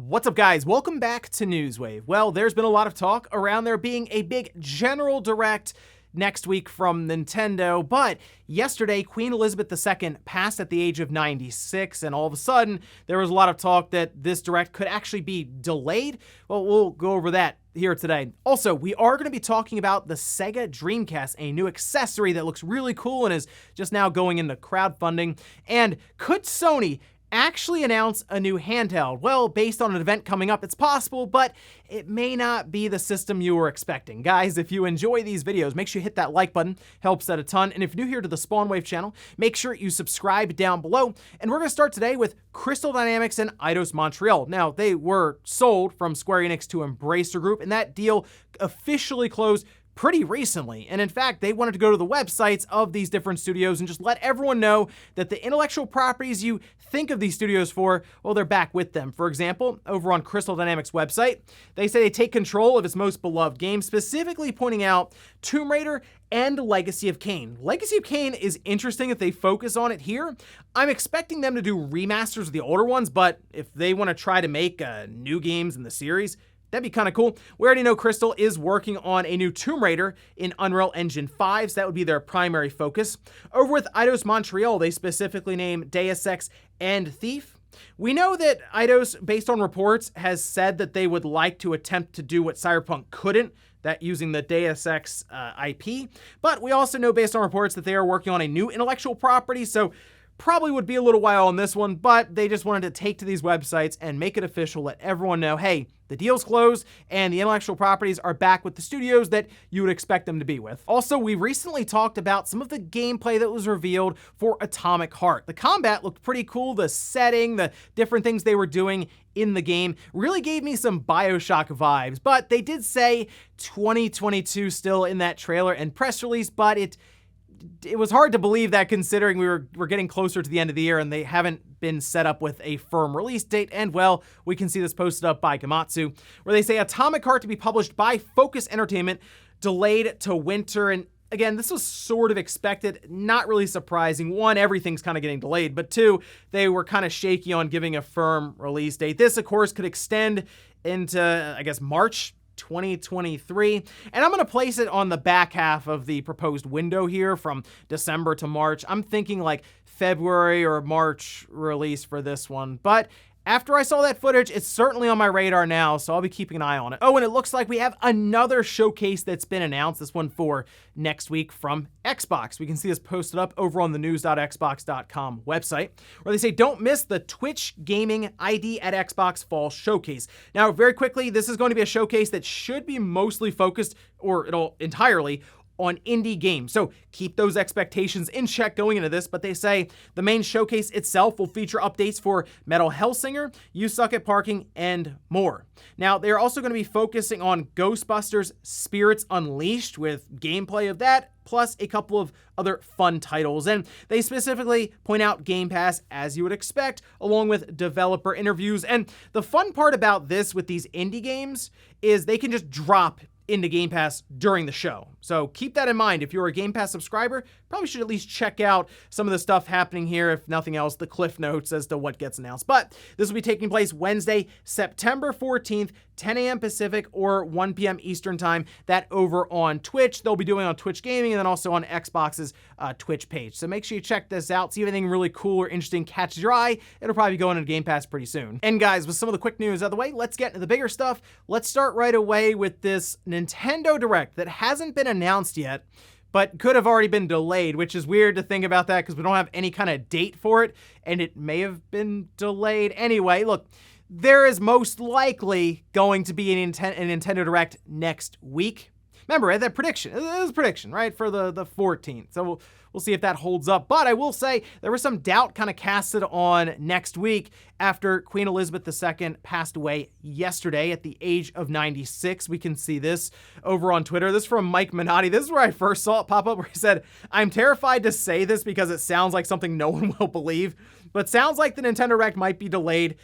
What's up, guys? Welcome back to Newswave. Well, there's been a lot of talk around there being a big general direct next week from Nintendo, but yesterday Queen Elizabeth II passed at the age of 96, and all of a sudden there was a lot of talk that this direct could actually be delayed. Well, we'll go over that here today. Also, we are going to be talking about the Sega Dreamcast, a new accessory that looks really cool and is just now going into crowdfunding. And could Sony actually announce a new handheld? Well, based on an event coming up, it's possible, but it may not be the system you were expecting. Guys, if you enjoy these videos, make sure you hit that like button, helps out a ton. And if you're new here to the SpawnWave channel, make sure you subscribe down below. And we're going to start today with Crystal Dynamics and Eidos Montreal. Now, they were sold from Square Enix to Embracer Group, and that deal officially closed pretty recently. And in fact, they wanted to go to the websites of these different studios and just let everyone know that the intellectual properties you think of these studios for, well, they're back with them. For example, over on Crystal Dynamics' website, they say they take control of its most beloved games, specifically pointing out Tomb Raider and Legacy of Kain. Legacy of Kain is interesting if they focus on it here. I'm expecting them to do remasters of the older ones, but if they want to try to make new games in the series, that'd be kind of cool. We already know Crystal is working on a new Tomb Raider in Unreal Engine 5, so that would be their primary focus. Over with Eidos Montreal, they specifically name Deus Ex and Thief. We know that Eidos, based on reports, has said that they would like to attempt to do what Cyberpunk couldn't, that using the Deus Ex IP. But we also know, based on reports, that they are working on a new intellectual property, so probably would be a little while on this one, but they just wanted to take to these websites and make it official, let everyone know, hey, the deal's closed and the intellectual properties are back with the studios that you would expect them to be with. Also, we recently talked about some of the gameplay that was revealed for Atomic Heart. The combat looked pretty cool. The setting, the different things they were doing in the game really gave me some BioShock vibes, but they did say 2022 still in that trailer and press release, but it was hard to believe that, considering we're getting closer to the end of the year and they haven't been set up with a firm release date. And well, we can see this posted up by Gamatsu, where they say Atomic Heart to be published by Focus Entertainment, delayed to winter. And again, this was sort of expected, not really surprising. One, everything's kind of getting delayed, but two, they were kind of shaky on giving a firm release date. This, of course, could extend into, I guess, March 2023, and I'm going to place it on the back half of the proposed window here from December to March. I'm thinking like February or March release for this one, but after I saw that footage, it's certainly on my radar now, so I'll be keeping an eye on it. Oh, and it looks like we have another showcase that's been announced, this one for next week from Xbox. We can see this posted up over on the news.xbox.com website, where they say, don't miss the Twitch Gaming ID at Xbox Fall Showcase. Now, very quickly, this is going to be a showcase that should be mostly focused, or it'll entirely, on indie games. So keep those expectations in check going into this, but they say the main showcase itself will feature updates for Metal Hellsinger, You Suck at Parking, and more. Now, they're also going to be focusing on Ghostbusters Spirits Unleashed with gameplay of that, plus a couple of other fun titles. And they specifically point out Game Pass, as you would expect, along with developer interviews. And the fun part about this with these indie games is they can just drop into Game Pass during the show. So keep that in mind. If you're a Game Pass subscriber, probably should at least check out some of the stuff happening here, if nothing else, the cliff notes as to what gets announced. But this will be taking place Wednesday, September 14th, 10 a.m. Pacific or 1 p.m. Eastern time. That over on Twitch. They'll be doing on Twitch Gaming and then also on Xbox's Twitch page. So make sure you check this out. See if anything really cool or interesting catches your eye. It'll probably be going into Game Pass pretty soon. And guys, with some of the quick news out of the way, let's get into the bigger stuff. Let's start right away with this Nintendo Direct that hasn't been announced yet, but could have already been delayed, which is weird to think about that because we don't have any kind of date for it, and it may have been delayed. Anyway, look, there is most likely going to be a Nintendo Direct next week. Remember, right, that prediction, it was a prediction, right, for the 14th. So we'll see if that holds up. But I will say there was some doubt kind of casted on next week after Queen Elizabeth II passed away yesterday at the age of 96. We can see this over on Twitter. This is from Mike Minotti. This is where I first saw it pop up, where he said, I'm terrified to say this because it sounds like something no one will believe, but sounds like the Nintendo Direct might be delayed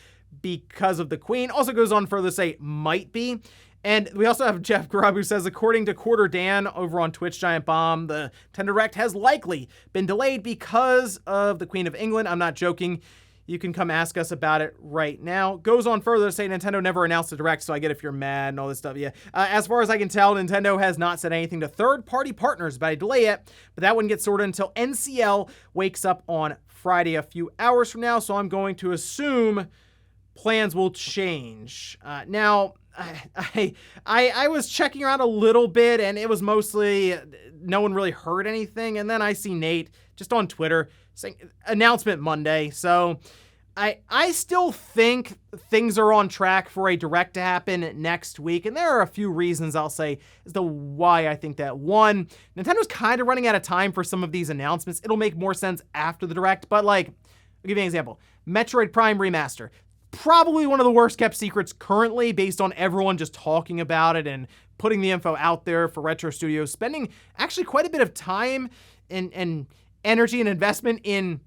because of the Queen. Also goes on further to say might be. And we also have Jeff Grubb, who says, according to Quarter Dan over on Twitch Giant Bomb, the Nintendo Direct has likely been delayed because of the Queen of England. I'm not joking. you can come ask us about it right now. Goes on further to say Nintendo never announced a Direct, so I get if you're mad and all this stuff. Yeah. As far as I can tell, Nintendo has not said anything to third-party partners about a delay yet, but that wouldn't get sorted until NCL wakes up on Friday, a few hours from now, so I'm going to assume plans will change. Now, I was checking around a little bit, and it was mostly no one really heard anything, and then I see Nate just on Twitter saying announcement Monday, so I still think things are on track for a Direct to happen next week, and there are a few reasons I'll say as to why I think that. One, Nintendo's kind of running out of time for some of these announcements. It'll make more sense after the Direct, but like, I'll give you an example. Metroid Prime Remaster. Probably one of the worst kept secrets currently based on everyone just talking about it and putting the info out there for Retro Studios, spending actually quite a bit of time and energy and investment in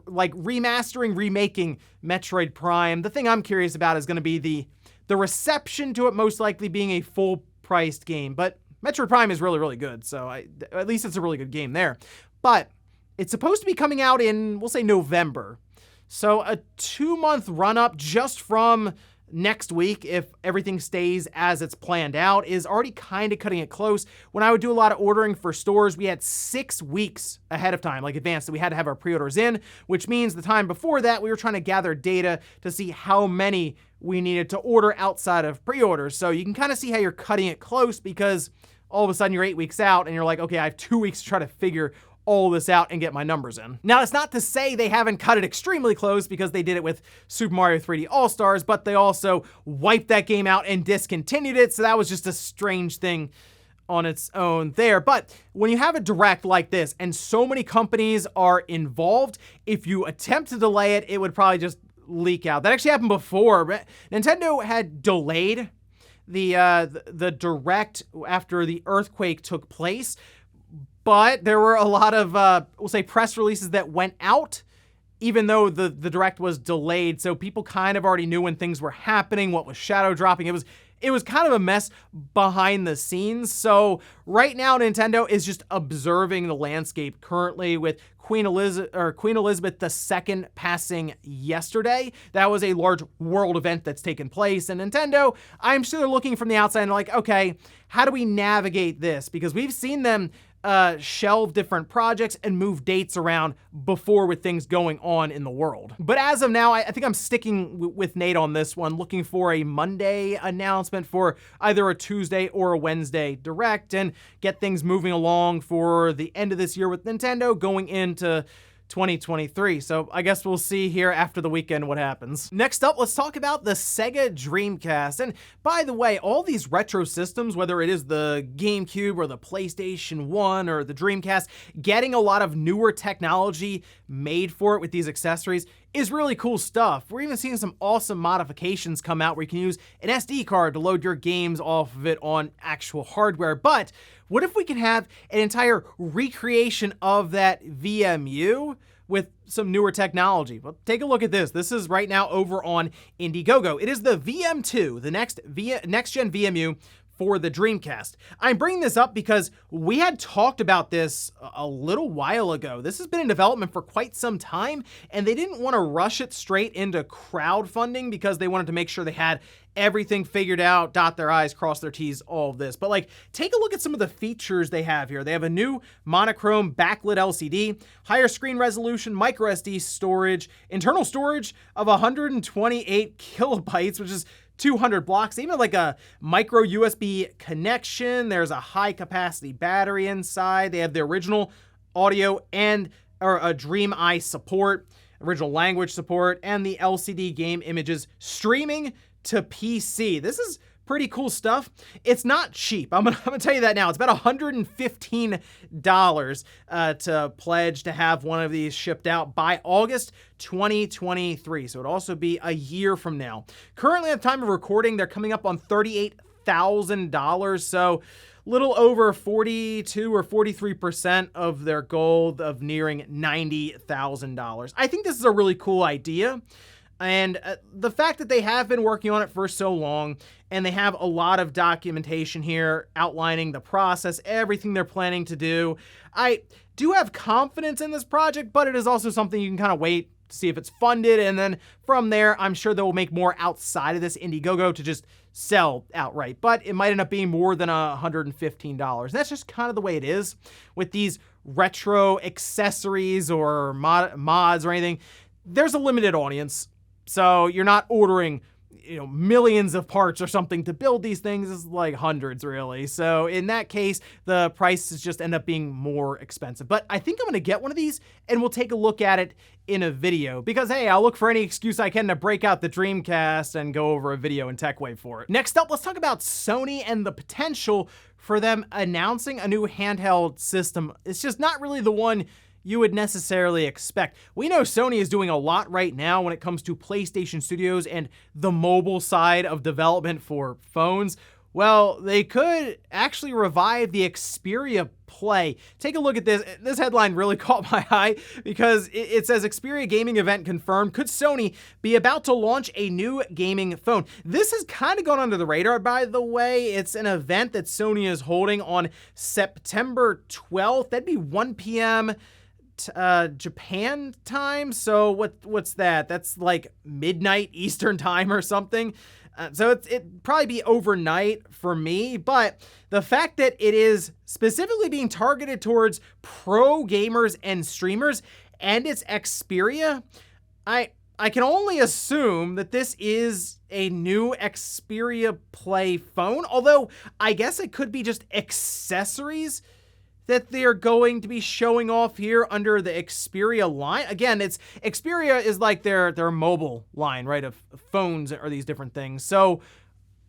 like remastering, remaking Metroid Prime. The thing I'm curious about is going to be the reception to it most likely being a full-priced game. But Metroid Prime is really, really good, so at least it's a really good game there. But it's supposed to be coming out in, we'll say, November. So a 2-month run-up just from next week, if everything stays as it's planned out, is already kind of cutting it close. When I would do a lot of ordering for stores, we had 6 weeks ahead of time, like advanced, that we had to have our pre-orders in, which means the time before that, we were trying to gather data to see how many we needed to order outside of pre-orders. So you can kind of see how you're cutting it close because all of a sudden you're 8 weeks out and you're like, okay, I have 2 weeks to try to figure all this out and get my numbers in. Now, it's not to say they haven't cut it extremely close because they did it with Super Mario 3D All-Stars, but they also wiped that game out and discontinued it, so that was just a strange thing on its own there. But when you have a Direct like this and so many companies are involved, if you attempt to delay it, it would probably just leak out. That actually happened before. But Nintendo had delayed the Direct after the earthquake took place, but there were a lot of, we'll say, press releases that went out, even though the Direct was delayed. So people kind of already knew when things were happening, what was shadow dropping. It was kind of a mess behind the scenes. So right now, Nintendo is just observing the landscape currently with Queen Elizabeth II passing yesterday. That was a large world event that's taken place. And Nintendo, I'm sure they're looking from the outside and like, okay, how do we navigate this? Because we've seen them shelve different projects and move dates around before with things going on in the world. But as of now, I think I'm sticking with Nate on this one, looking for a Monday announcement for either a Tuesday or a Wednesday Direct and get things moving along for the end of this year with Nintendo going into 2023. So I guess we'll see here after the weekend what happens. Next up, let's talk about the Sega Dreamcast. And by the way, all these retro systems, whether it is the GameCube or the PlayStation 1 or the Dreamcast, getting a lot of newer technology made for it with these accessories is really cool stuff. We're even seeing some awesome modifications come out where you can use an SD card to load your games off of it on actual hardware. But what if we can have an entire recreation of that VMU with some newer technology? Well, take a look at this. This is right now over on Indiegogo. It is the VM2, the next-gen VMU for the Dreamcast. I'm bringing this up because we had talked about this a little while ago. This has been in development for quite some time, and they didn't want to rush it straight into crowdfunding because they wanted to make sure they had everything figured out, dot their I's, cross their T's, all of this. But like, take a look at some of the features they have here. They have a new monochrome backlit LCD, higher screen resolution, micro SD storage, internal storage of 128 kilobytes, which is 200 blocks, even like a micro USB connection. There's a high capacity battery inside. They have the original audio and a DreamEye support, original language support, and the LCD game images streaming to PC. This is pretty cool stuff. It's not cheap. I'm gonna tell you that now. It's about $115 to pledge to have one of these shipped out by August 2023. So it'll also be a year from now. Currently, at the time of recording, they're coming up on $38,000. So little over 42 or 43% of their goal of nearing $90,000. I think this is a really cool idea. And the fact that they have been working on it for so long, and they have a lot of documentation here outlining the process, everything they're planning to do, I do have confidence in this project, but it is also something you can kind of wait to see if it's funded, and then from there, I'm sure they'll make more outside of this Indiegogo to just sell outright, but it might end up being more than $115. And that's just kind of the way it is with these retro accessories or mods or anything. There's a limited audience, so you're not ordering millions of parts or something to build these things. Is like hundreds, really. So in that case, the prices just end up being more expensive. But I think I'm going to get one of these and we'll take a look at it in a video because, hey, I'll look for any excuse I can to break out the Dreamcast and go over a video in TechWave for it. Next up, let's talk about Sony and the potential for them announcing a new handheld system. It's just not really the one you would necessarily expect. We know Sony is doing a lot right now when it comes to PlayStation Studios and the mobile side of development for phones. Well, they could actually revive the Xperia Play. Take a look at this. This headline really caught my eye because it says Xperia gaming event confirmed. Could Sony be about to launch a new gaming phone? This has kind of gone under the radar, by the way. It's an event that Sony is holding on September 12th. That'd be 1 p.m. Japan time. So what's that? That's like midnight Eastern time or something. So it'd probably be overnight for me, but the fact that it is specifically being targeted towards pro gamers and streamers and it's Xperia, I can only assume that this is a new Xperia Play phone, although I guess it could be just accessories that they're going to be showing off here under the Xperia line. Again, Xperia is like their mobile line, right, of phones or these different things. So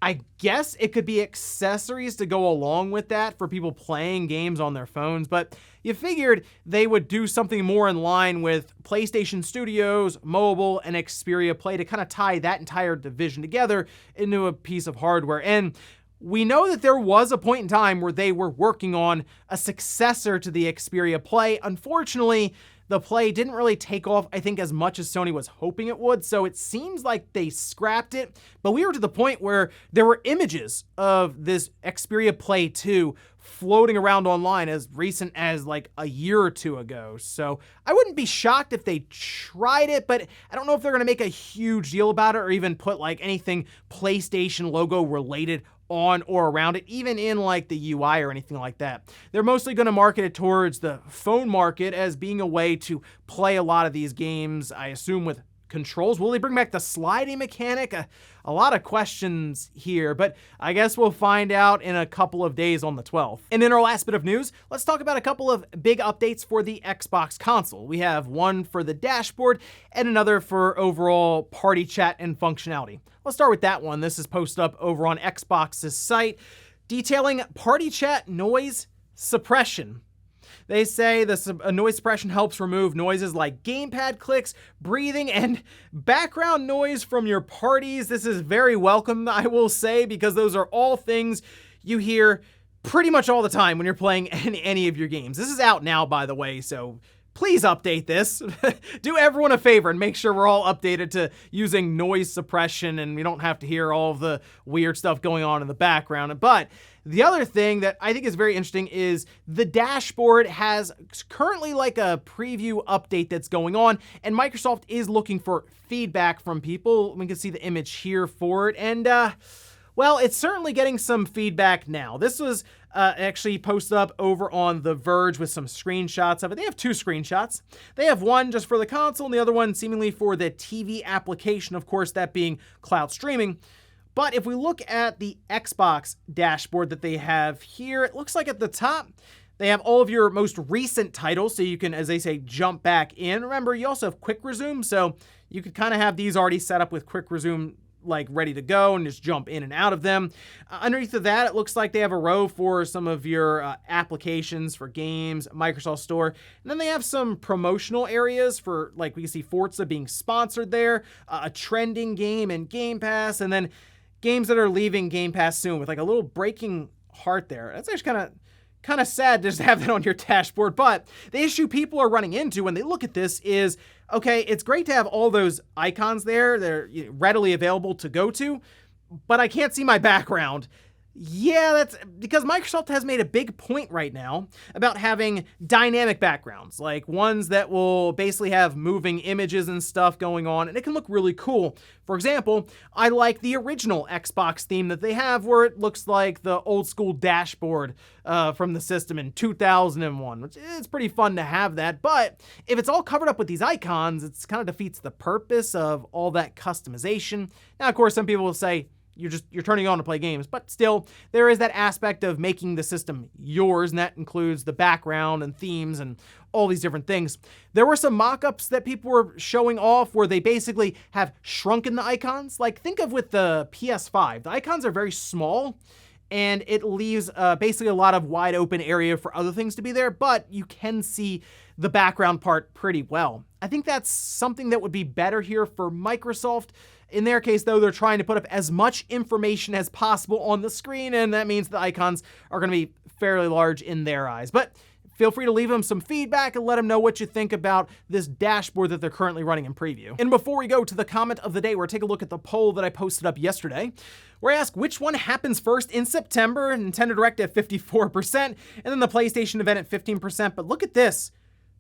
I guess it could be accessories to go along with that for people playing games on their phones, but you figured they would do something more in line with PlayStation Studios, mobile, and Xperia Play to kind of tie that entire division together into a piece of hardware. And we know that there was a point in time where they were working on a successor to the Xperia Play. Unfortunately, the Play didn't really take off, I think, as much as Sony was hoping it would, so it seems like they scrapped it. But we were to the point where there were images of this Xperia Play 2 floating around online as recent as like a year or two ago. So I wouldn't be shocked if they tried it, but I don't know if they're going to make a huge deal about it or even put like anything PlayStation logo related on or around it, even in like the UI or anything like that. They're mostly going to market it towards the phone market as being a way to play a lot of these games, I assume, with controls. Will they bring back the sliding mechanic? A lot of questions here, but I guess we'll find out in a couple of days on the 12th. And in our last bit of news, let's talk about a couple of big updates for the Xbox console. We have one for the dashboard and another for overall party chat and functionality. Let's start with that one. This is posted up over on Xbox's site detailing party chat noise suppression. They say noise suppression helps remove noises like gamepad clicks, breathing, and background noise from your parties. This is very welcome, I will say, because those are all things you hear pretty much all the time when you're playing any of your games. This is out now, by the way, so please update this. Do everyone a favor and make sure we're all updated to using noise suppression and we don't have to hear all of the weird stuff going on in the background. But the other thing that I think is very interesting is the dashboard has currently like a preview update that's going on, and Microsoft is looking for feedback from people. We can see the image here for it, and well, it's certainly getting some feedback now. This was actually posted up over on The Verge with some screenshots of it. They have two screenshots. They have one just for the console and the other one seemingly for the TV application, of course, that being cloud streaming. But if we look at the Xbox dashboard that they have here, it looks like at the top, they have all of your most recent titles, so you can, as they say, jump back in. Remember, you also have quick resume, so you could kind of have these already set up with quick resume like ready to go and just jump in and out of them. Underneath of that, it looks like they have a row for some of your applications for games, Microsoft Store. And then they have some promotional areas for, like, we can see Forza being sponsored there, a trending game and Game Pass, and then games that are leaving Game Pass soon with like a little breaking heart there. That's actually kind of sad to just have that on your dashboard, but the issue people are running into when they look at this is, okay, it's great to have all those icons there. They're readily available to go to, but I can't see my background. Yeah, that's because Microsoft has made a big point right now about having dynamic backgrounds, like ones that will basically have moving images and stuff going on, and it can look really cool. For example, I like the original Xbox theme that they have where it looks like the old school dashboard from the system in 2001, which is pretty fun to have that. But if it's all covered up with these icons, it kind of defeats the purpose of all that customization. Now, of course, some people will say, you're turning on to play games, but still, there is that aspect of making the system yours, and that includes the background and themes and all these different things. There were some mock-ups that people were showing off where they basically have shrunken the icons. Like, think of with the PS5. The icons are very small, and it leaves basically a lot of wide open area for other things to be there, but you can see the background part pretty well. I think that's something that would be better here for Microsoft. In their case, though, they're trying to put up as much information as possible on the screen, and that means the icons are going to be fairly large in their eyes. But feel free to leave them some feedback and let them know what you think about this dashboard that they're currently running in preview. And before we go to the comment of the day, we're taking a look at the poll that I posted up yesterday, where I asked which one happens first in September. Nintendo Direct at 54%, and then the PlayStation event at 15%. But look at this.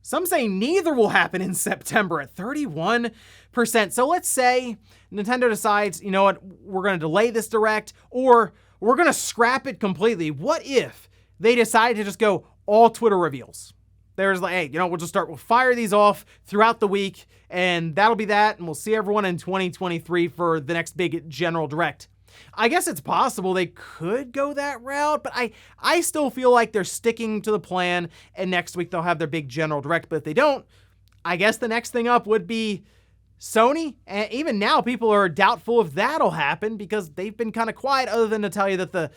Some say neither will happen in September at 31%. So let's say Nintendo decides, you know what, we're going to delay this Direct, or we're going to scrap it completely. What if they decide to just go all Twitter reveals? There's like, hey, we'll fire these off throughout the week, and that'll be that, and we'll see everyone in 2023 for the next big general Direct. I guess it's possible they could go that route, but I still feel like they're sticking to the plan, and next week they'll have their big general Direct. But if they don't, I guess the next thing up would be Sony. And even now, people are doubtful if that'll happen because they've been kind of quiet, other than to tell you that the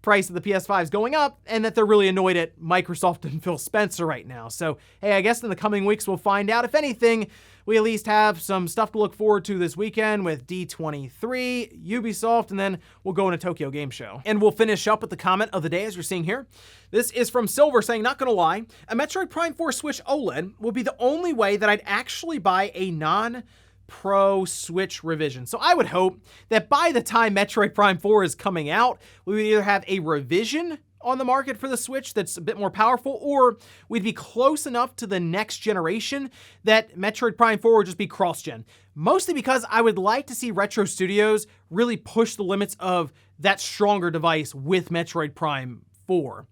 price of the PS5 is going up and that they're really annoyed at Microsoft and Phil Spencer right now. So, hey, I guess in the coming weeks we'll find out. If anything, we at least have some stuff to look forward to this weekend with D23, Ubisoft, and then we'll go into Tokyo Game Show. And we'll finish up with the comment of the day, as you're seeing here. This is from Silver saying, not gonna lie, a Metroid Prime 4 Switch OLED will be the only way that I'd actually buy a non-Pro Switch revision. So I would hope that by the time Metroid Prime 4 is coming out, we would either have a revision on the market for the Switch that's a bit more powerful, or we'd be close enough to the next generation that Metroid Prime 4 would just be cross-gen. Mostly because I would like to see Retro Studios really push the limits of that stronger device with Metroid Prime 4.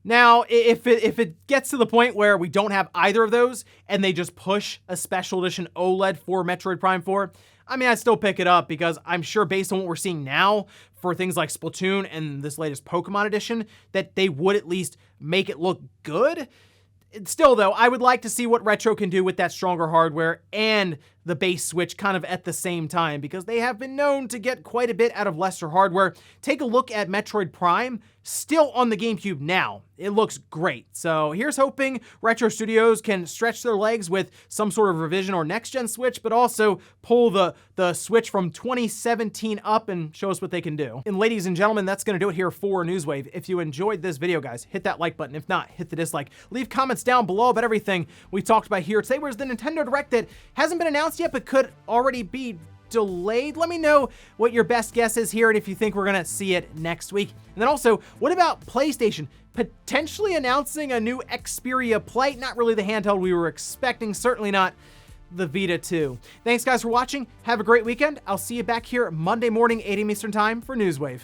Now, if it gets to the point where we don't have either of those and they just push a special edition OLED for Metroid Prime 4, I mean, I'd still pick it up because I'm sure based on what we're seeing now for things like Splatoon and this latest Pokemon edition, that they would at least make it look good. Still, though, I would like to see what Retro can do with that stronger hardware and the base Switch kind of at the same time, because they have been known to get quite a bit out of lesser hardware. Take a look at Metroid Prime, still on the GameCube now. It looks great. So here's hoping Retro Studios can stretch their legs with some sort of revision or next-gen Switch, but also pull the Switch from 2017 up and show us what they can do. And ladies and gentlemen, that's going to do it here for Newswave. If you enjoyed this video, guys, hit that like button. If not, hit the dislike. Leave comments down below about everything we talked about here today. Where's the Nintendo Direct that hasn't been announced yet, but could already be delayed? Let me know what your best guess is here and if you think we're gonna see it next week. And then also, what about PlayStation potentially announcing a new Xperia plate? Not really the handheld we were expecting, certainly not the Vita 2. Thanks guys for watching. Have a great weekend. I'll see you back here Monday morning, 8 a.m. Eastern time for Newswave.